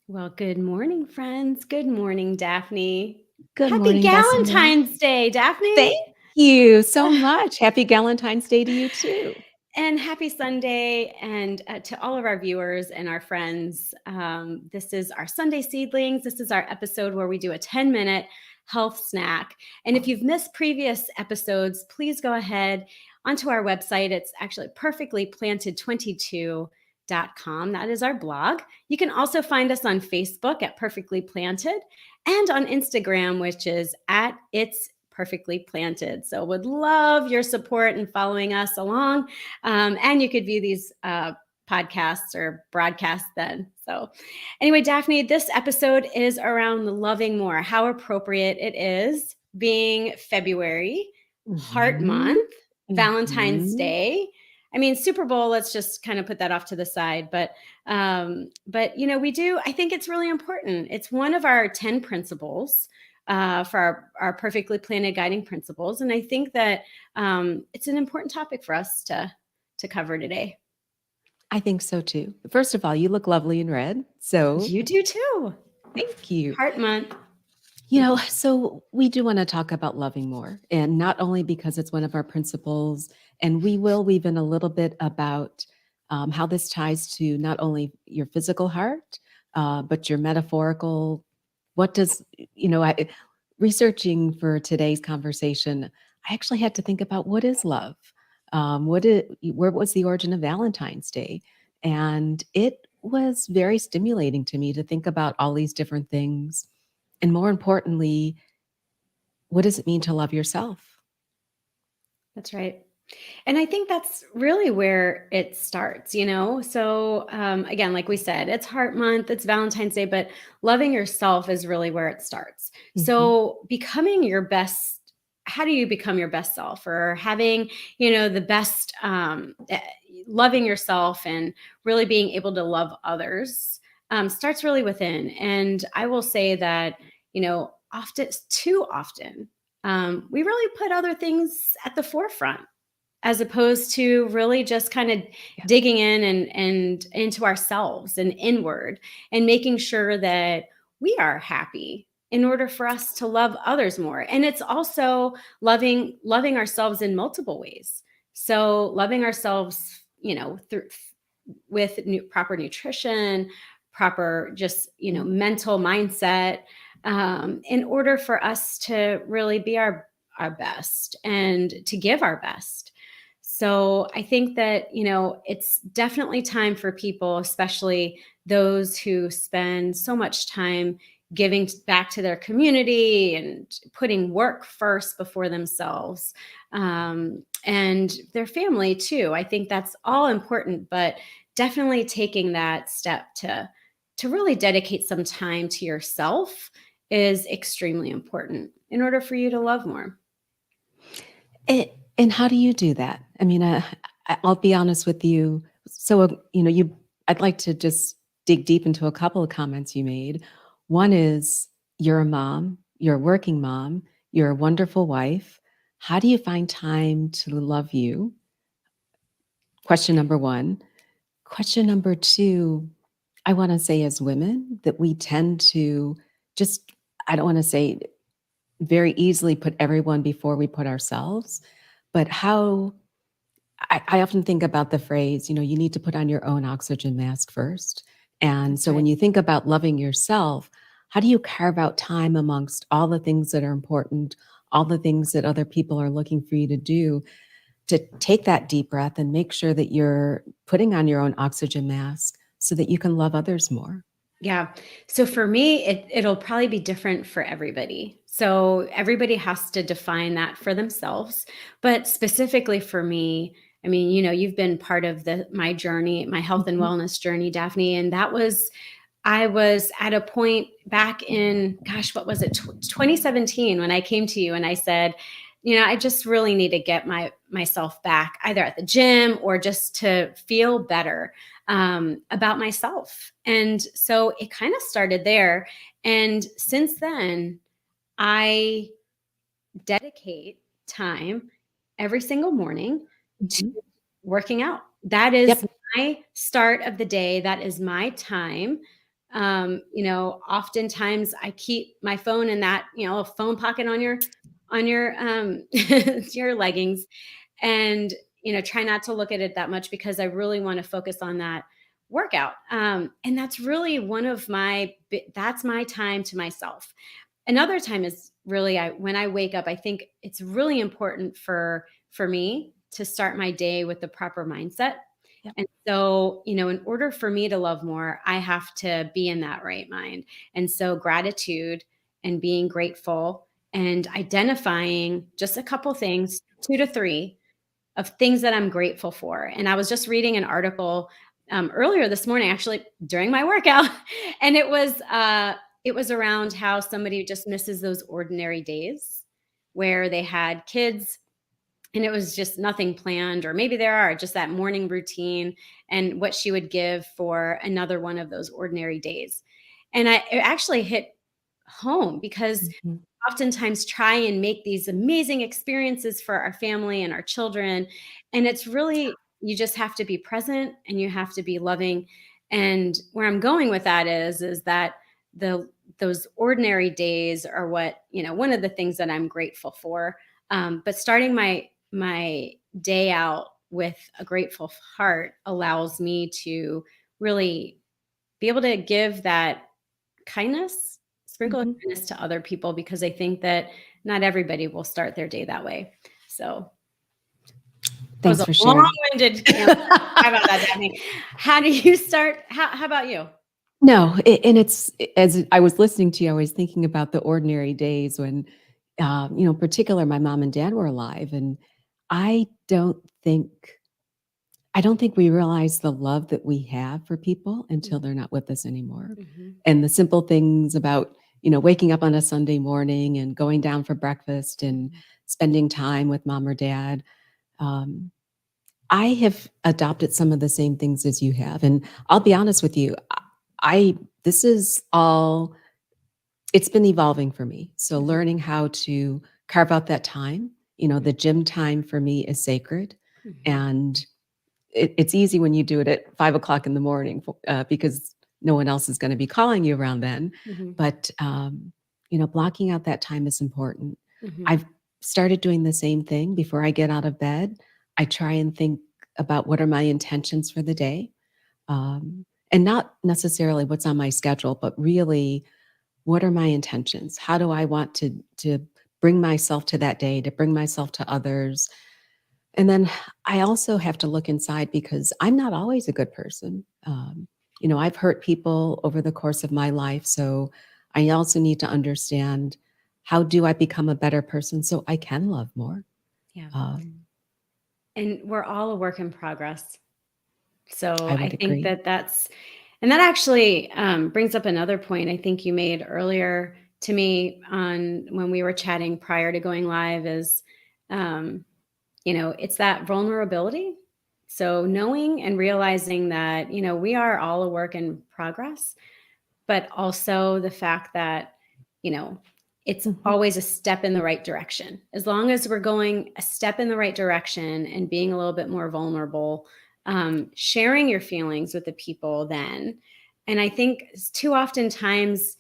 Well, good morning, friends. Good morning, Daphne. Good Happy morning, Vesime. Galentine's Day, Thank Daphne. you so much. Happy Galentine's Day to you too. And happy Sunday. And to all of our viewers and our friends, this is our Sunday Seedlings. This is our episode where we do a 10-minute health snack. And if you've missed previous episodes, please go ahead onto our website. It's actually perfectlyplanted22.com. That is our blog. You can also find us on Facebook at Perfectly Planted and on Instagram, which is at It's Perfectly Planted. So would love your support and following us along. And you could view these podcasts or broadcasts then. So anyway, Daphne, this episode is around loving more, how appropriate it is being February, Heart Mhm. Month, Valentine's Mhm. Day. I mean, Super Bowl, let's just kind of put that off to the side. But we do, I think it's really important. It's one of our 10 principles for our perfectly planted guiding principles. And I think that it's an important topic for us to cover today. I think so too. First of all, you look lovely in red. So You do too. thank you. Heart Month. So we do want to talk about loving more, and not only because it's one of our principles, and we will weave in a little bit about how this ties to not only your physical heart, but your metaphorical. What does, researching for today's conversation, I actually had to think about what is love? Where was the origin of Valentine's Day? And it was very stimulating to me to think about all these different things and more importantly, what does it mean to love yourself? That's right. And I think that's really where it starts, you know? So, again, like we said, it's Heart Month, it's Valentine's Day, but loving yourself is really where it starts. Mhm. So, becoming your best, how do you become your best self or having, the best, loving yourself and really being able to love others starts really within. And I will say that, too often, we really put other things at the forefront as opposed to really just kind of Yeah. digging in and into ourselves and inward and making sure that we are happy in order for us to love others more. And it's also loving ourselves in multiple ways. So loving ourselves, through with proper nutrition, proper just, mental mindset, in order for us to really be our best and to give our best. So I think that, it's definitely time for people, especially those who spend so much time giving back to their community and putting work first before themselves, and their family too. I think that's all important, but definitely taking that step to really dedicate some time to yourself is extremely important in order for you to love more. And how do you do that? I mean, I'll be honest with you. So, I'd like to just dig deep into a couple of comments you made. One is you're a mom, you're a working mom, you're a wonderful wife. How do you find time to love you? Question number one. Question number two, I want to say as women that we tend to just, I don't want to say very easily put everyone before we put ourselves, but how I often think about the phrase, you need to put on your own oxygen mask first. And That's so when right. you think about loving yourself, how do you carve out time amongst all the things that are important, all the things that other people are looking for you to take that deep breath and make sure that you're putting on your own oxygen mask so that you can love others more? Yeah. So for me, it'll probably be different for everybody. So everybody has to define that for themselves. But specifically for me, I mean, you've been part of my journey, my health and Mhm. wellness journey, Daphne, and I was at a point back in, gosh, what was it, 2017, when I came to you and I said, I just really need to get myself back either at the gym or just to feel better about myself. And so it kind of started there. And since then, I dedicate time every single morning to Mhm. working out. That is Yep. my start of the day. That is my time Oftentimes I keep my phone in that, a phone pocket on your your leggings, and try not to look at it that much because I really want to focus on that workout. And that's really that's my time to myself. Another time is really when I wake up. I think it's really important for me to start my day with the proper mindset. Yep. And so, in order for me to love more, I have to be in that right mind. And so gratitude and being grateful and identifying just a couple things, 2 to 3 of things that I'm grateful for. And I was just reading an article earlier this morning, actually during my workout, and it was around how somebody just misses those ordinary days where they had kids and it was just nothing planned, or maybe there are just that morning routine and what she would give for another one of those ordinary days. And it actually hit home because Mhm. oftentimes try and make these amazing experiences for our family and our children. And it's really, you just have to be present and you have to be loving. And where I'm going with that is that those ordinary days are what, one of the things that I'm grateful for. But starting my day out with a grateful heart allows me to really be able to give that kindness, sprinkle of Mhm. kindness to other people, because I think that not everybody will start their day that way. So that was Thanks a for sharing. long-winded answer. How about that, Daphne? How do you start? How about you? No, and it's as I was listening to you, I was thinking about the ordinary days when, in particular, my mom and dad were alive, and I don't think I don't think we realize the love that we have for people until they're not with us anymore. Mhm. And the simple things about, waking up on a Sunday morning and going down for breakfast and spending time with mom or dad. Um, I have adopted some of the same things as you have. And I'll be honest with you, this is all, it's been evolving for me. So Mhm. learning how to carve out that time, the gym time for me is sacred. Mhm. And it's easy when you do it at 5 o'clock in the morning because no one else is going to be calling you around then. Mhm. But, blocking out that time is important. Mhm. I've started doing the same thing before I get out of bed. I try and think about what are my intentions for the day. And not necessarily what's on my schedule, but really what are my intentions? How do I want to bring myself to that day, to bring myself to others? And then I also have to look inside because I'm not always a good person. I've hurt people over the course of my life. So I also need to understand, how do I become a better person so I can love more? Yeah. Um, And we're all a work in progress. So I I would think agree. and that actually brings up another point I think you made earlier to me on when we were chatting prior to going live is, um, it's that vulnerability. So knowing and realizing that, we are all a work in progress, but also the fact that, you know, it's Mhm. always a step in the right direction. As long as we're going a step in the right direction and being a little bit more vulnerable, sharing your feelings with the people then. And I think too often times,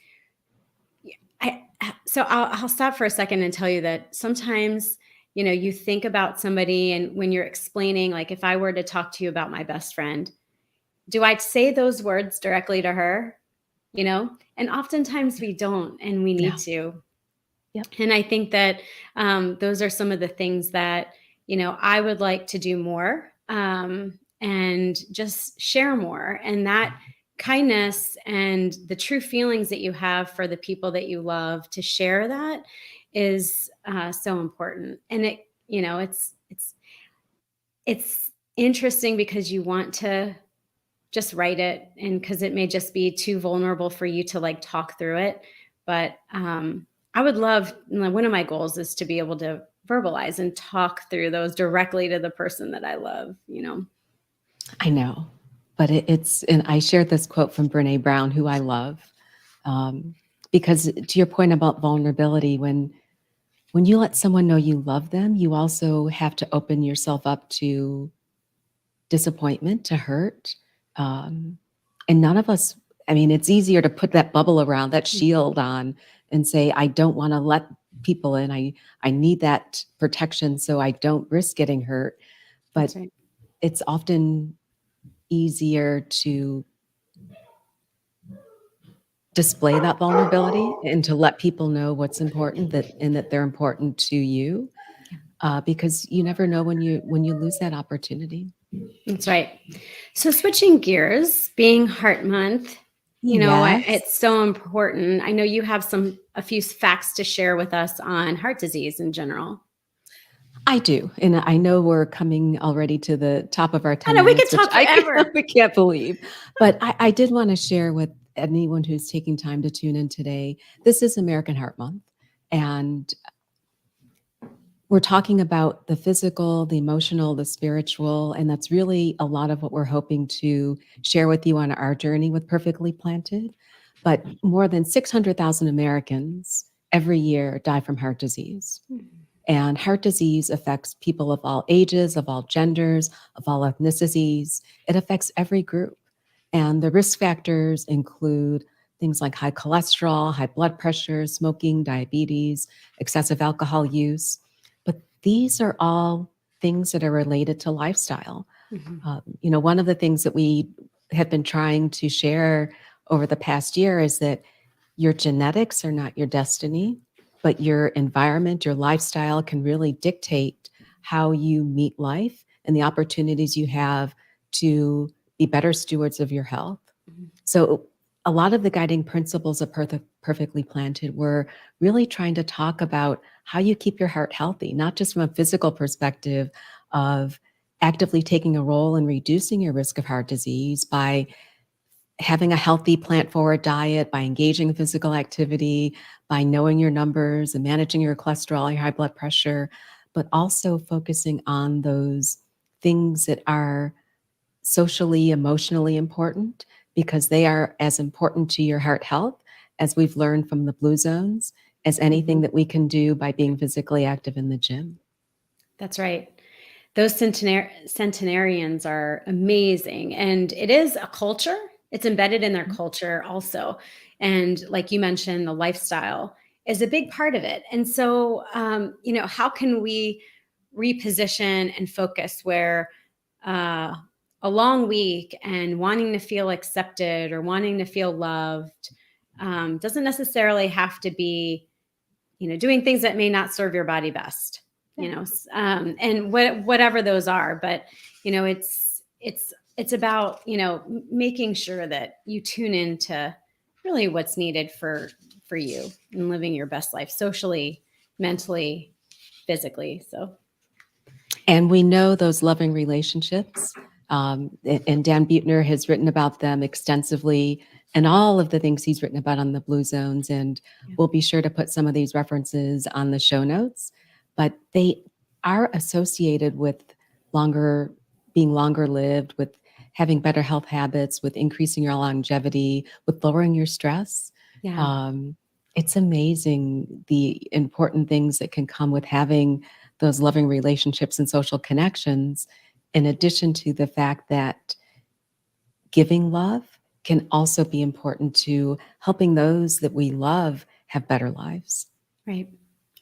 I'll stop for a second and tell you that sometimes, you think about somebody and when you're explaining, like if I were to talk to you about my best friend, do I say those words directly to her? And oftentimes we don't, and we need Yeah. to. Yep. And I think that those are some of the things that, I would like to do more, and just share more. And that kindness and the true feelings that you have for the people that you love, to share that is so important. And it's interesting because you want to just write it, and because it may just be too vulnerable for you to like talk through it. But I would love, one of my goals is to be able to verbalize and talk through those directly to the person that I love. I know. But and I shared this quote from Brene Brown, who I love, um, because to your point about vulnerability, when you let someone know you love them, you also have to open yourself up to disappointment, to hurt. Um, and none of us I mean, it's easier to put that bubble around, that shield on, and say, I don't want to let people in. I need that protection so I don't risk getting hurt. But That's right. it's often easier to display that vulnerability and to let people know what's important, that and that they're important to you, because you never know when you lose that opportunity. That's right. So switching gears, being Heart Month, Yes, it's so important. I know you have a few facts to share with us on heart disease in general. I do, and I know we're coming already to the top of our I 10 know we could minutes, which talk forever. we can't believe. But I did want to share with anyone who's taking time to tune in today. This is American Heart Month, and we're talking about the physical, the emotional, the spiritual, and that's really a lot of what we're hoping to share with you on our journey with Perfectly Planted. But more than 600,000 Americans every year die from heart disease. And heart disease affects people of all ages, of all genders, of all ethnicities. It affects every group. And the risk factors include things like high cholesterol, high blood pressure, smoking, diabetes, excessive alcohol use. But these are all things that are related to lifestyle. One of the things that we have been trying to share over the past year is that your genetics are not your destiny, but your environment, your lifestyle can really dictate how you meet life and the opportunities you have to be better stewards of your health. So, a lot of the guiding principles of Perfectly Planted were really trying to talk about how you keep your heart healthy, not just from a physical perspective of actively taking a role in reducing your risk of heart disease by having a healthy plant forward diet, by engaging in physical activity, by knowing your numbers and managing your cholesterol, your high blood pressure, but also focusing on those things that are socially, emotionally important, because they are as important to your heart health as we've learned from the blue zones, as anything that we can do by being physically active in the gym. That's right. Those centenarians are amazing. And it is a culture. It's embedded in their culture also. And like you mentioned, the lifestyle is a big part of it. And so, how can we reposition and focus where a long week and wanting to feel accepted or wanting to feel loved doesn't necessarily have to be doing things that may not serve your body best, and whatever those are. But, it's about, making sure that you tune into really what's needed for you and living your best life socially, mentally, physically. So, And we know those loving relationships, and Dan Buettner has written about them extensively, and all of the things he's written about on the Blue Zones. And we'll be sure to put some of these references on the show notes. But they are associated with being longer lived, with having better health habits, with increasing your longevity, with lowering your stress. yeah. It's amazing the important things that can come with having those loving relationships and social connections, in addition to the fact that giving love can also be important to helping those that we love have better lives. Right.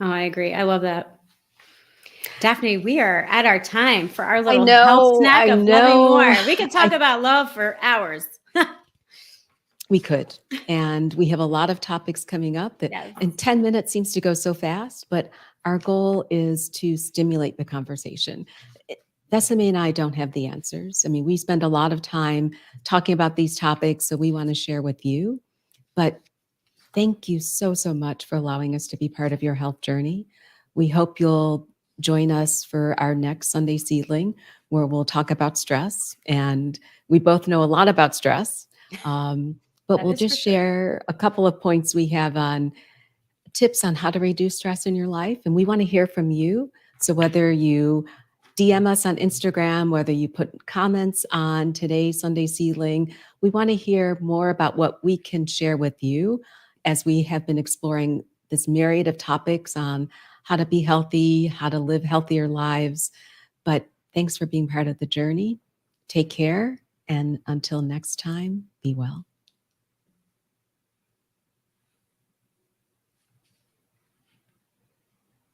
Oh, I agree. I love that. Daphne, we are at our time for our little health snack I of loving know. more. We could talk about love for hours. We could. And we have a lot of topics coming up that, Yes. and 10 minutes seems to go so fast, but our goal is to stimulate the conversation. Vesime and I don't have the answers. I mean, we spend a lot of time talking about these topics, so we want to share with you. But thank you so, so much for allowing us to be part of your health journey. We hope you'll join us for our next Sunday Seedling, where we'll talk about stress. And we both know a lot about stress. But That we'll is for just sure. share a couple of points we have on tips on how to reduce stress in your life. And we want to hear from you. So whether you DM us on Instagram, whether you put comments on today's Sunday Seedling, we want to hear more about what we can share with you as we have been exploring this myriad of topics on how to be healthy, how to live healthier lives. But thanks for being part of the journey. Take care. And until next time, be well.